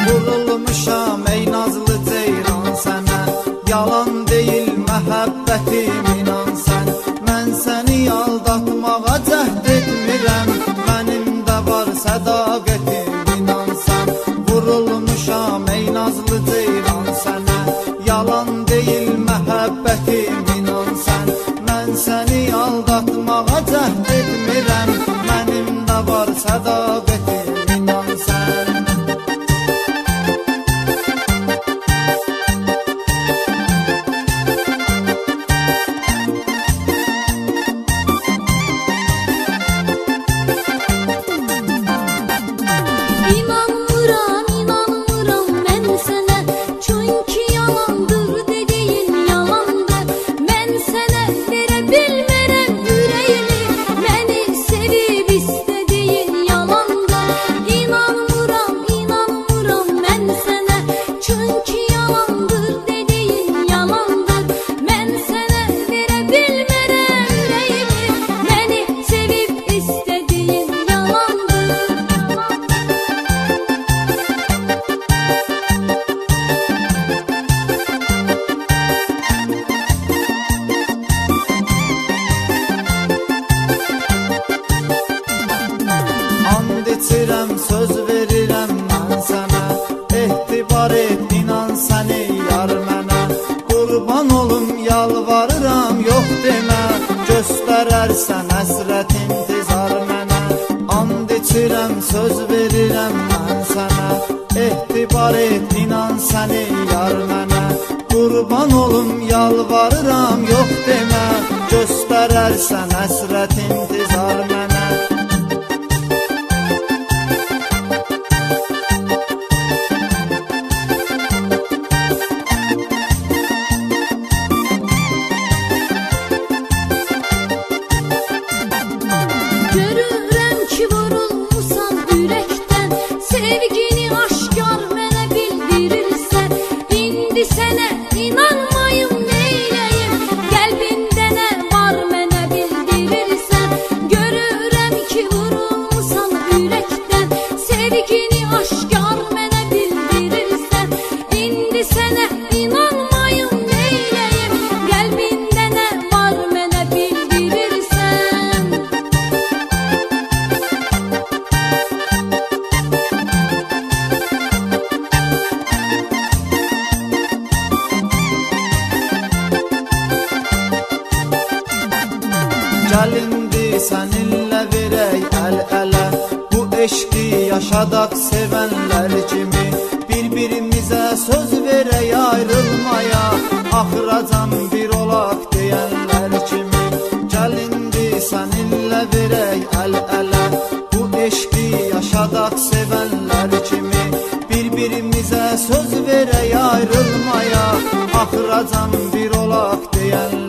Vurulmuşam ey nazlı ceyran sənə, yalan deyil məhəbbətim inan sən. Mən səni aldatmağa cəhd etmirəm, mənim də var sədaqətim inan sən. Vurulmuşam ey nazlı ceyran sənə, yalan deyil məhəbbətim inan sən. Mən səni aldatmağa cəhd etmirəm, mənim də var sədaqətim inan sən. İçirəm, söz verirəm mən sənə, etibar et, inan səni yar mənə. Qurban olum, yalvarıram, yox demə, göstərərsən həsrət intizar mənə. And içirəm, söz verirəm mən sənə, etibar et, inan səni yar mənə. Qurban olum, yalvarıram, yox demə, göstərərsən həsrət intizar mənə. Gəlindi səninlə verək əl-ələ, bu eşqi yaşadaq sevənlər kimi. Bir-birimizə söz verək ayrılmaya, axıracan bir olaq deyənlər kimi. Gəlindi səninlə verək əl-ələ, bu eşqi yaşadaq sevənlər kimi. Bir-birimizə söz verək ayrılmaya, axıracan bir olaq deyənlər kimi.